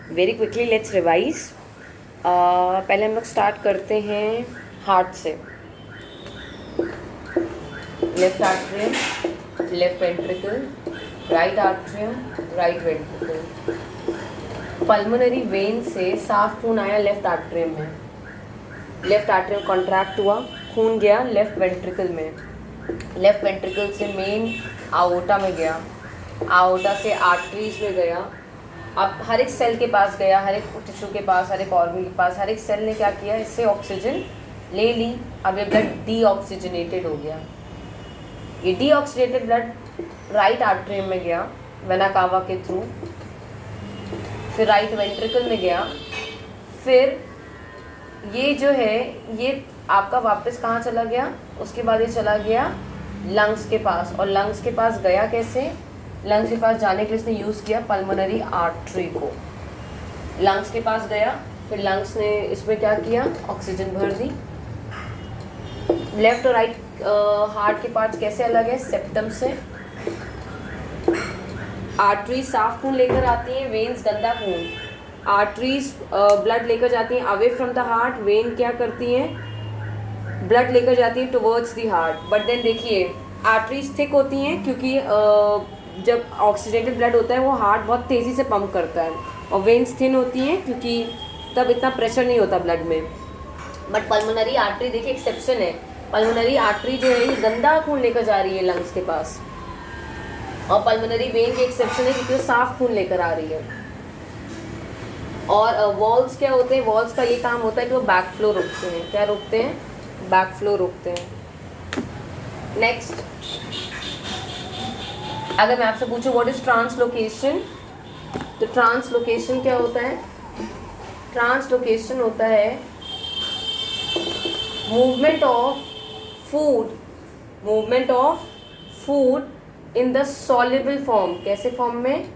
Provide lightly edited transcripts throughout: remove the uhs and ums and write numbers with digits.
Very quickly let's revise. पहले हम लोग स्टार्ट करते हैं हार्ट से। Left atrium, left ventricle, right atrium, right ventricle. Pulmonary vein से साफ खून आया लेफ्ट आर्ट्रियम में, लेफ्ट आर्ट्रियम कॉन्ट्रैक्ट हुआ, खून गया लेफ्ट वेंट्रिकल में, लेफ्ट वेंट्रिकल से मेन आओटा में गया, आओटा से आर्टरीज में गया। अब हर एक सेल के पास गया, हर एक टिश्यू के पास, हर एक ऑर्गन के पास, हर एक सेल ने क्या किया, इससे ऑक्सीजन ले ली। अब ये ब्लड डीऑक्सीजनेटेड हो गया। ये डीऑक्सीजनेटेड ब्लड राइट आर्टरियम में गया वेना कावा के थ्रू, फिर राइट वेंट्रिकल में गया, फिर ये जो है ये आपका वापस कहाँ चला गया, उसके बाद ये चला गया लंग्स के पास। और लंग्स के पास गया कैसे, लंग्स के पास जाने के लिए इसने यूज़ किया पल्मोनरी आर्टरी को। लंग्स के पास गया, फिर लंग्स ने इसमें क्या किया, ऑक्सीजन भर दी। लेफ्ट और राइट हार्ट के पार्ट्स कैसे अलग है, सेप्टम से। आर्टरी साफ खून लेकर आती हैं, वेन्स गंदा खून। आर्टरीज ब्लड लेकर जाती हैं away from the heart, vein क्या करती हैं, ब्लड लेकर जाती हैं towards the heart. But then देखिए आर्टरीज थिक होती हैं क्योंकि जब ऑक्सीडेटेड ब्लड होता है वो हार्ट बहुत तेज़ी से पंप करता है, और वेन्स थिन होती हैं क्योंकि तब इतना प्रेशर नहीं होता ब्लड में। बट पल्मोनरी आर्टरी देखिए एक्सेप्शन है, पल्मोनरी आर्टरी जो है ये गंदा खून लेकर जा रही है लंग्स के पास, और पल्मोनरी वेन के एक्सेप्शन है क्योंकि वो साफ खून लेकर आ रही है। और वॉल्स क्या होते हैं, वॉल्स का ये काम होता है कि वो बैक फ्लो रोकते हैं। क्या रोकते हैं, बैक फ्लो रोकते हैं। नेक्स्ट, अगर मैं आपसे पूछूं व्हाट इज ट्रांसलोकेशन, तो ट्रांसलोकेशन क्या होता है, ट्रांसलोकेशन होता है movement of food, movement of food in the soluble form. कैसे फॉर्म में,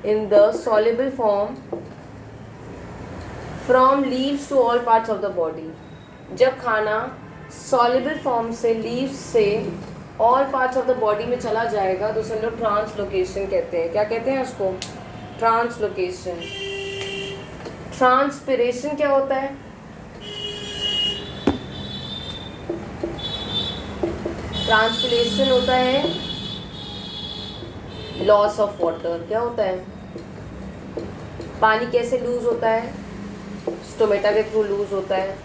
in the soluble form from leaves to all parts of the body. जब खाना सॉल्युबल फॉर्म से लीव्स से all parts of the body में चला जाएगा तो उसे हम लोग ट्रांसलोकेशन कहते हैं। क्या कहते हैं उसको, ट्रांसलोकेशन। ट्रांसपिरेशन क्या होता है, ट्रांसपिरेशन होता है लॉस ऑफ वाटर। क्या होता है, पानी कैसे लूज होता है, स्टोमेटा के थ्रू लूज होता है।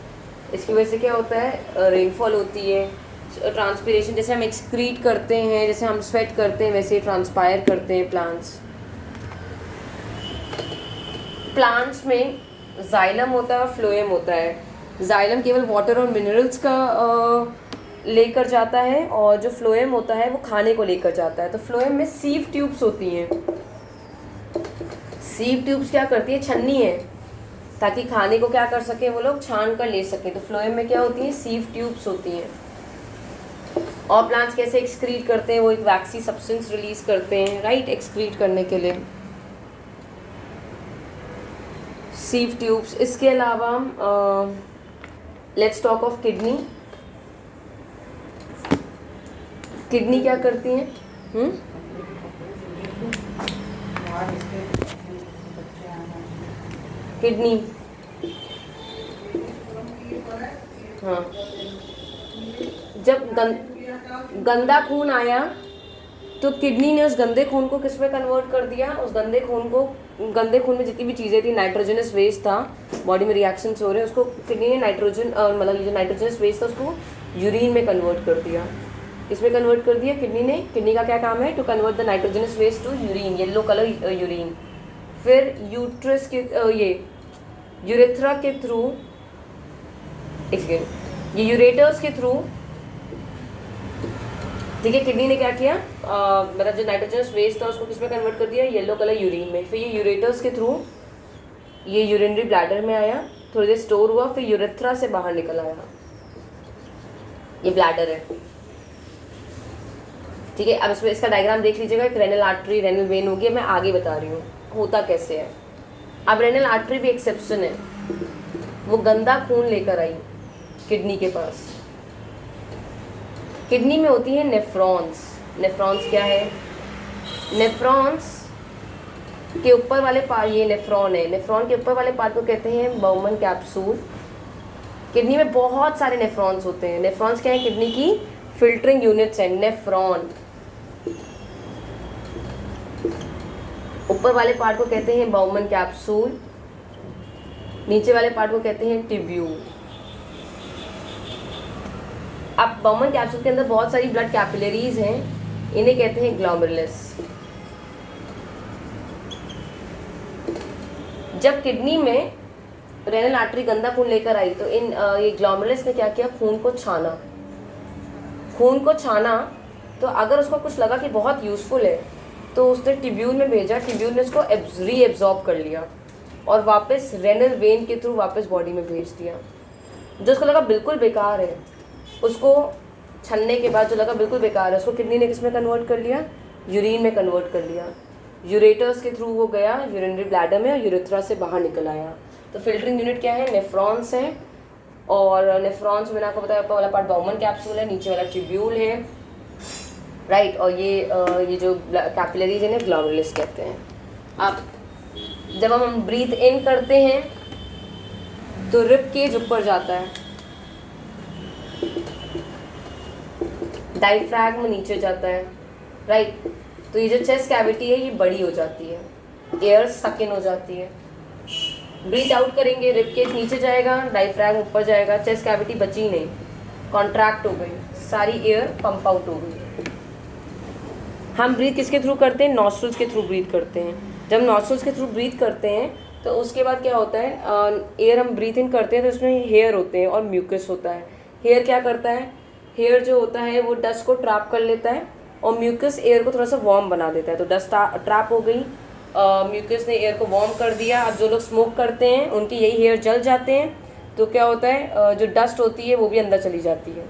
इसकी वजह से क्या होता है, रेनफॉल होती है। ट्रांसपिरेशन जैसे हम एक्सक्रीट करते हैं, जैसे हम स्वेट करते हैं, वैसे ट्रांसपायर करते हैं प्लांट्स। प्लांट्स में जाइलम होता है और फ्लोएम होता है। जाइलम केवल वाटर और मिनरल्स का लेकर जाता है, और जो फ्लोएम होता है वो खाने को लेकर जाता है। तो फ्लोएम में सीव ट्यूब्स होती हैं। सीव ट्यूब्स क्या करती है, छन्नी है, ताकि खाने को क्या कर सके वो लोग, छान कर ले सके। तो फ्लोएम में क्या होती है, सीव ट्यूब्स होती हैं। और प्लांट्स कैसे एक्सक्रीट करते हैं, वो एक वैक्सी सब्सटेंस रिलीज करते हैं, राइट, एक्सक्रीट करने के लिए सीव ट्यूब्स। इसके अलावा let's talk of kidney. Kidney क्या करती हैं, किडनी, हाँ, जब गंदा खून आया तो किडनी ने उस गंदे खून को किस में कन्वर्ट कर दिया, उस गंदे खून को, गंदे खून में जितनी भी चीज़ें थी, नाइट्रोजनस वेस्ट था, बॉडी में रिएक्शंस हो रहे हैं, उसको किडनी ने नाइट्रोजन मतलब जो नाइट्रोजनस वेस्ट था उसको यूरिन में कन्वर्ट कर दिया। इसमें कन्वर्ट कर दिया किडनी ने। किडनी का क्या काम है, to convert the nitrogenous waste to urine, yellow colour urine. फिर यूट्रस के ये यूरेथ्रा के थ्रू, एक सेकेंड, ये यूरेटर्स के थ्रू, ठीक है, किडनी ने क्या किया, मतलब जो नाइट्रोजनस वेस्ट था उसको किसमें कन्वर्ट कर दिया, येलो कलर यूरिन में। फिर ये यूरेटर्स के थ्रू ये यूरिनरी ब्लैडर में आया, थोड़ी देर स्टोर हुआ, फिर यूरेथ्रा से बाहर निकल आया। ये ब्लैडर है, ठीक है। अब इसमें इसका डायग्राम देख लीजिएगा, एक रेनल आर्टरी, रेनल वेन होगी। मैं आगे बता रही हूँ होता कैसे है। अब रेनल आर्टरी भी एक्सेप्शन है, वो गंदा खून लेकर आई किडनी के पास। किडनी में होती है नेफ्रॉन्स। नेफ्रॉन्स क्या है, नेफ्रॉन्स के ऊपर वाले पार्ट, ये नेफ्रॉन है, नेफ्रॉन के ऊपर वाले पार्ट को कहते हैं बाउमन कैप्सूल। किडनी में बहुत सारे नेफ्रॉन्स होते हैं। नेफ्रॉन्स क्या है? किडनी की फिल्टरिंग यूनिट्स हैं, नेफ्रॉन। ऊपर वाले पार्ट को कहते हैं बाउमन कैप्सूल, नीचे वाले पार्ट को कहते हैं ट्यूब्यूल। अब बाउमन कैप्सूल के अंदर बहुत सारी ब्लड कैपिलरीज हैं, इन्हें कहते हैं ग्लोमेरुलस। जब किडनी में रेनल आर्टरी गंदा खून लेकर आई तो ये ग्लोमेरुलस ने क्या किया? खून को छाना। खून को छाना तो अगर उसको कुछ लगा कि बहुत यूज़फुल है तो उसने ट्यूब्यूल में भेजा, ट्यूब्यूल ने उसको रीएब्जॉर्ब कर लिया और वापस रेनल वेन के थ्रू वापस बॉडी में भेज दिया। जो उसको लगा बिल्कुल बेकार है, उसको छलने के बाद जो लगा बिल्कुल बेकार है, उसको किडनी ने किस में कन्वर्ट कर लिया? यूरिन में कन्वर्ट कर लिया। यूरेटर्स के थ्रू वो गया यूरिनरी ब्लैडर में और यूरेथ्रा से बाहर निकल आया। तो फिल्टरिंग यूनिट क्या है? नेफ्रॉन्स है। और नेफ्रॉन्स मैंने आपको बताया, ऊपर वाला पार्ट बाउमन कैप्सूल है, नीचे वाला ट्यूब्यूल है, राइट। और ये जो कैपिलरीज है ना, ग्लोमेरुलस कहते हैं। अब जब हम ब्रीथ इन करते हैं तो रिब केज ऊपर जाता है, डायफ्रैग्म नीचे जाता है, राइट। तो ये जो चेस्ट कैविटी है ये बड़ी हो जाती है, एयर सक इन हो जाती है। ब्रीथ आउट करेंगे, रिब केज नीचे जाएगा, डायफ्रैग्म ऊपर जाएगा, चेस्ट कैविटी बची नहीं, कॉन्ट्रैक्ट हो गई, सारी एयर पंप आउट हो गई। हम ब्रीथ किसके थ्रू करते हैं? नॉस्ट्रल्स के थ्रू ब्रीथ करते हैं। जब नॉस्ट्रल्स के थ्रू ब्रीथ करते हैं तो उसके बाद क्या होता है? एयर हम ब्रीथ इन करते हैं तो उसमें हेयर होते हैं और म्यूकस होता है। हेयर क्या करता है? हेयर जो होता है वो डस्ट को ट्रैप कर लेता है और म्यूकस एयर को थोड़ा सा वार्म बना देता है। तो डस्ट ट्रैप हो गई, म्यूकस ने एयर को वार्म कर दिया। अब जो लोग स्मोक करते हैं उनके यही हेयर जल जाते हैं, तो क्या होता है? जो डस्ट होती है वो भी अंदर चली जाती है,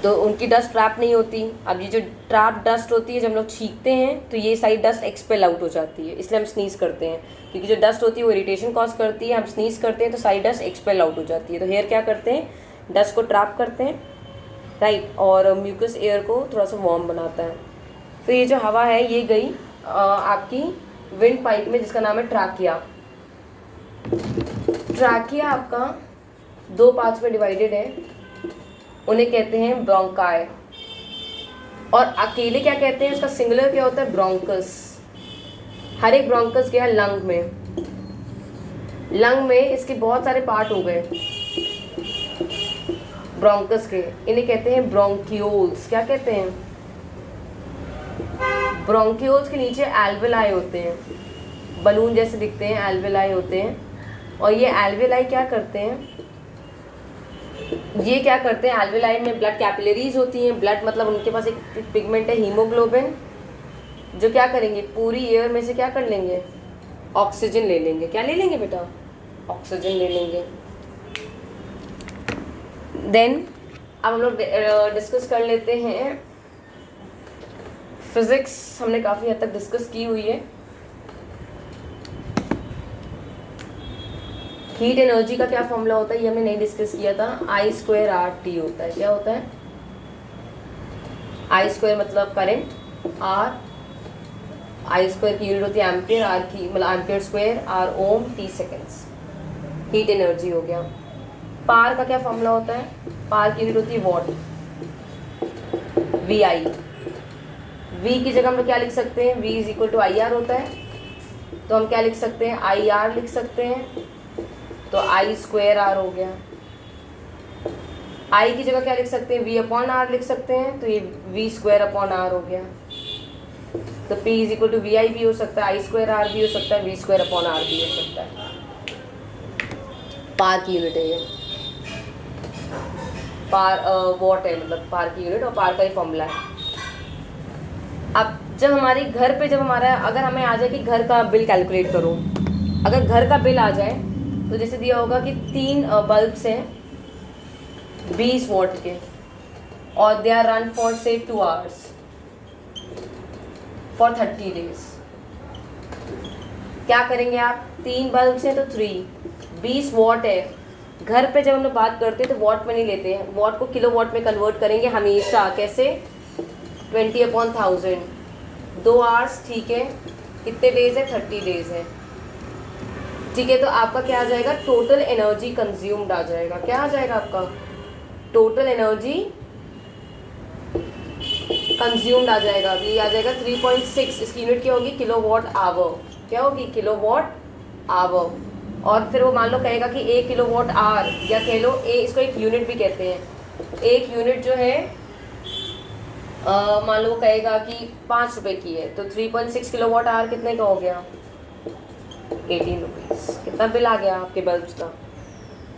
तो उनकी डस्ट ट्रैप नहीं होती। अब ये जो ट्रैप डस्ट होती है, जब हम लोग छींकते हैं तो ये सारी डस्ट एक्सपेल आउट हो जाती है, इसलिए हम स्नीज करते हैं, क्योंकि जो डस्ट होती है वो इरिटेशन कॉज करती है। हम स्नीज करते हैं तो सारी डस्ट एक्सपेल आउट हो जाती है। तो हेयर क्या करते हैं? डस्ट को ट्रैप करते हैं, राइट, और म्यूकस एयर को थोड़ा सा वार्म बनाता है। फिर ये जो हवा है ये गई आपकी विंड पाइप में, जिसका नाम है ट्रैकिया। ट्रैकिया आपका 2 पार्ट्स में डिवाइडेड है, उन्हें कहते हैं ब्रोंकाई। और अकेले क्या कहते हैं? उसका सिंगुलर क्या होता है? ब्रोंकस। हर एक ब्रोंकस गया लंग में। लंग में इसके बहुत सारे पार्ट हो गए ब्रोंकस के, इन्हें कहते हैं ब्रोंकियोल्स। क्या कहते हैं? ब्रोंकियोल्स के नीचे एल्वेलाई होते हैं, बलून जैसे दिखते हैं, एल्वेलाई होते हैं। और ये एल्वेलाई क्या करते हैं? ये क्या करते हैं? एल्वेलाई में ब्लड कैपिलरीज होती हैं। ब्लड मतलब उनके पास एक पिगमेंट है हीमोग्लोबिन, जो क्या करेंगे? पूरी एयर में से क्या कर लेंगे? ऑक्सीजन ले लेंगे। क्या ले लेंगे बेटा? ऑक्सीजन ले लेंगे। देन अब हम लोग डिस्कस कर लेते हैं फिजिक्स। हमने काफ़ी हद तक डिस्कस की हुई है। हीट एनर्जी का क्या फॉर्मूला होता है ये हमने नहीं डिस्कस किया था। I²RT होता है। क्या होता है? I² मतलब करंट, I² की यूनिट होती है एम्पियर, R की मतलब एम्पियर स्क्वायर, R ओम, T सेकेंड्स। हीट एनर्जी हो गया। पावर का क्या फॉर्मूला होता है? पावर की यूनिट होती है वॉट, VI। V की जगह हम लोग क्या लिख सकते हैं? V = IR होता है, तो हम क्या लिख सकते हैं? IR लिख सकते हैं, तो I²R हो गया। I की जगह क्या लिख सकते हैं? V/R लिख सकते हैं, तो ये V²/R हो गया। तो P = VI भी हो सकता है, I²R भी हो सकता है, V²/R भी हो सकता है। पावर की यूनिट है ये, पावर वॉट है, मतलब पावर की यूनिट, और पावर का ही फॉर्मूला है। अब जब हमारे घर पे, जब हमारा, अगर हमें आ जाए कि घर का बिल कैलकुलेट करो, अगर घर का बिल आ जाए तो जैसे दिया होगा कि 3 बल्ब्स हैं 20 वॉट के, और दे आर रन फॉर से 2 आवर्स फॉर 30 डेज। क्या करेंगे आप? 3 बल्ब्स हैं तो 3, 20 वॉट है। घर पे जब हम लोग बात करते हैं तो वॉट में नहीं लेते हैं, वॉट को किलो वॉट में कन्वर्ट करेंगे हमेशा। कैसे? 20/1000, 2 आवर्स, ठीक है, कितने डेज है, 30 डेज है। ठीक है, तो आपका क्या आ जाएगा, टोटल एनर्जी कंज्यूम्ड आ जाएगा। क्या आ जाएगा आपका, टोटल एनर्जी कंज्यूम्ड आ जाएगा। ये आ जाएगा 3.6। इसकी यूनिट क्या होगी, किलोवाट आवर। क्या होगी, किलोवाट आवर। और फिर वो मान लो कहेगा कि 1 किलोवाट आवर, या कह लो इसको एक यूनिट भी कहते हैं। एक यूनिट जो है मान लो कहेगा कि 5 रुपए की है, तो 3.6 किलोवाट आवर कितने का हो गया, 18 रुपीज़। कितना बिल आ गया आपके बल्ब्स का,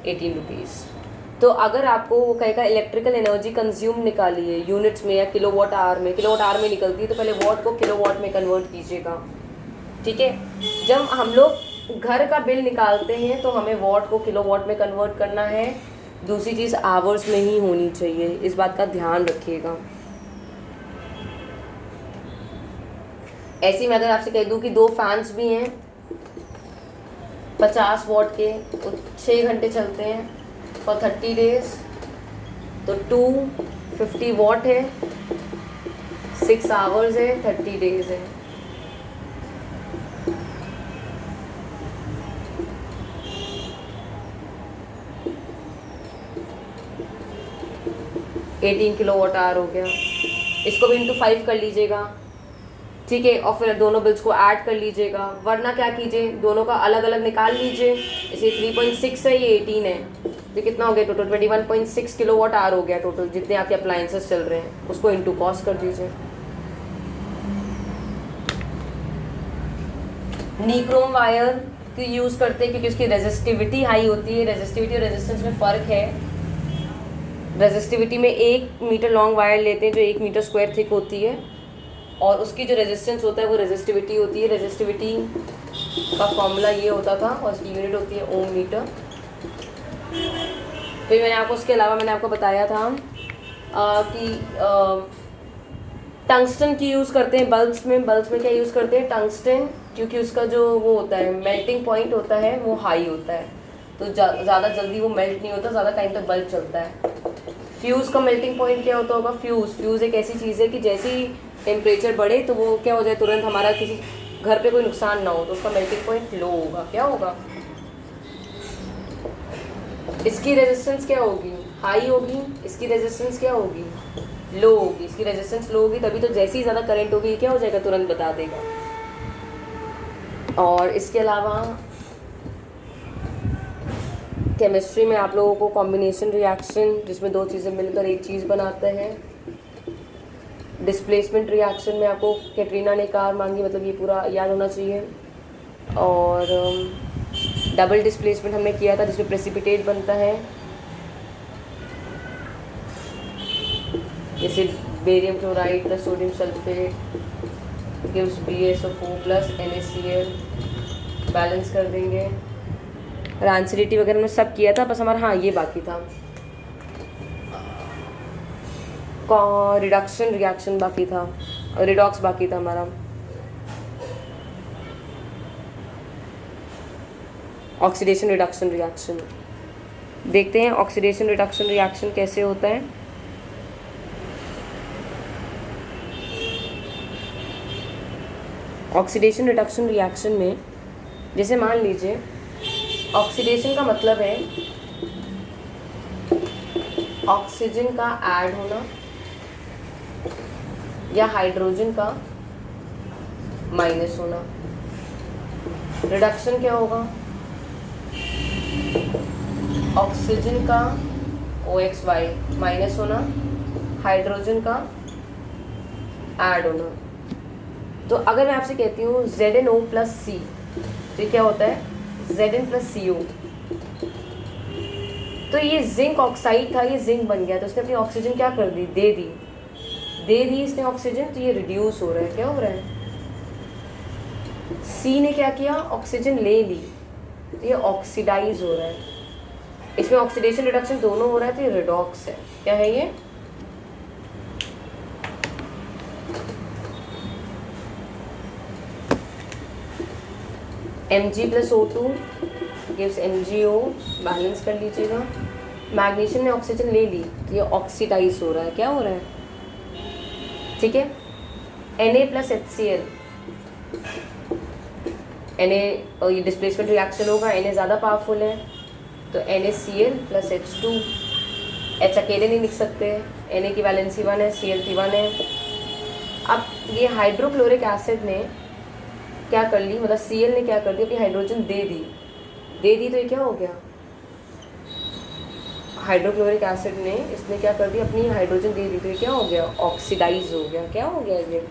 18 रुपीज़। तो अगर आपको वो कहेगा इलेक्ट्रिकल एनर्जी कंज्यूम निकालिए यूनिट्स में या किलोवाट आवर में, किलोवाट आवर में निकलती है तो पहले वॉट को किलोवाट में कन्वर्ट कीजिएगा। ठीक है, जब हम लोग घर का बिल निकालते हैं तो हमें वॉट को किलोवाट में कन्वर्ट करना है। दूसरी चीज़ आवर्स में ही होनी चाहिए, इस बात का ध्यान रखिएगा। ऐसे में अगर आपसे कह दूँ कि 2 फैंस भी हैं 50 वॉट के, 6 घंटे चलते हैं फॉर 30 डेज, तो 250 वॉट है, 6 आवर्स है, 30 डेज है। $18 किलोवाट आवर हो गया। इसको भी इंटू 5 कर लीजिएगा। ठीक है, और फिर दोनों बिल्स को ऐड कर लीजिएगा, वरना क्या कीजिए, दोनों का अलग अलग निकाल लीजिए। इसे 3.6 है, ये 18 है, तो कितना हो गया टोटल, 21.6 किलोवाट आवर हो गया टोटल, जितने आपके अप्लायंसेस चल रहे हैं उसको इंटू कॉस्ट कर दीजिए। निक्रोम वायर की यूज़ करते हैं क्योंकि उसकी रेजिस्टिविटी हाई होती है। रेजिस्टिविटी और रेजिस्टेंस में फ़र्क है। रेजिस्टिविटी में 1 मीटर लॉन्ग वायर लेते हैं जो 1 मीटर स्क्वायर थिक होती है, और उसकी जो रेजिस्टेंस होता है वो रेजिस्टिविटी होती है। रेजिस्टिविटी का फॉर्मूला ये होता था और उसकी यूनिट होती है ओम मीटर। फिर मैंने आपको उसके अलावा मैंने आपको बताया था कि टंगस्टन की यूज़ करते हैं बल्ब्स में। बल्ब्स में क्या यूज़ करते हैं, टंगस्टन, क्योंकि उसका जो वो होता है मेल्टिंग पॉइंट होता है वो हाई होता है, तो ज़्यादा जल्दी वो मेल्ट नहीं होता, ज़्यादा टाइम तक बल्ब चलता है। फ्यूज़ का मेल्टिंग पॉइंट क्या होता होगा, फ्यूज़ एक ऐसी चीज़ है कि जैसे ही टेम्परेचर बढ़े तो वो क्या हो जाए, तुरंत हमारा किसी घर पे कोई नुकसान ना हो, तो उसका मेल्टिंग पॉइंट लो होगा। क्या होगा, इसकी रेजिस्टेंस क्या होगी, हाई होगी, इसकी रेजिस्टेंस क्या होगी, लो होगी। इसकी रेजिस्टेंस लो होगी तभी तो जैसे ही ज़्यादा करंट होगी क्या हो जाएगा, तुरंत बता देगा। और इसके अलावा केमिस्ट्री में आप लोगों को कॉम्बिनेशन रिएक्शन, जिसमें 2 चीज़ें मिलकर एक चीज़ बनाते हैं। डिस्प्लेसमेंट रिएक्शन में आपको कैटरीना ने कार मांगी, मतलब ये पूरा याद होना चाहिए। और डबल डिस्प्लेसमेंट हमने किया था जिसमें प्रेसिपिटेट बनता है, जैसे barium chloride plus sodium sulphate gives BaSO4 plus NaCl। Balance कर देंगे। रांसिडिटी वगैरह हमने सब किया था, बस हमारा हाँ ये बाकी था, रिडक्शन रिएक्शन बाकी था, रिडॉक्स बाकी था हमारा। ऑक्सीडेशन रिडक्शन रिएक्शन देखते हैं, ऑक्सीडेशन रिडक्शन रिएक्शन कैसे होता है। ऑक्सीडेशन रिडक्शन रिएक्शन में जैसे मान लीजिए ऑक्सीडेशन का मतलब है ऑक्सीजन का ऐड होना या हाइड्रोजन का माइनस होना। रिडक्शन क्या होगा, ऑक्सीजन का OXY माइनस होना, हाइड्रोजन का ऐड होना। तो अगर मैं आपसे कहती हूँ ZnO प्लस C, तो क्या होता है Zn+CO। तो ये जिंक ऑक्साइड था, ये जिंक बन गया, तो उसने अपनी ऑक्सीजन क्या कर दी, दे दी इसने ऑक्सीजन, तो ये रिड्यूस हो रहा है। क्या हो रहा है, C ने क्या किया, ऑक्सीजन ले ली, तो ये ऑक्सीडाइज हो रहा है। इसमें ऑक्सीडेशन रिडक्शन दोनों हो रहा है, तो ये रिडॉक्स है। क्या है ये, Mg+O2 गिव्स MgO। बैलेंस कर लीजिएगा। मैग्नीशियम ने ऑक्सीजन ले ली, तो ये ऑक्सीडाइज हो रहा है। क्या हो रहा है, ठीक है। Na+HCl ये डिस्प्लेसमेंट रिएक्शन होगा, Na ज़्यादा पावरफुल है तो NaCl + H2। H अकेले नहीं लिख सकते, Na की वैलेंसी 1 है, Cl की 1 है। अब ये हाइड्रोक्लोरिक एसिड ने क्या कर ली, मतलब Cl ने क्या कर दी, अपनी हाइड्रोजन दे दी तो ये क्या हो गया, हाइड्रोक्लोरिक एसिड ने इसने क्या कर दी, अपनी हाइड्रोजन दे दी तो ये क्या हो गया, ऑक्सीडाइज हो गया। क्या हो गया ये,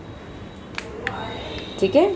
ठीक है।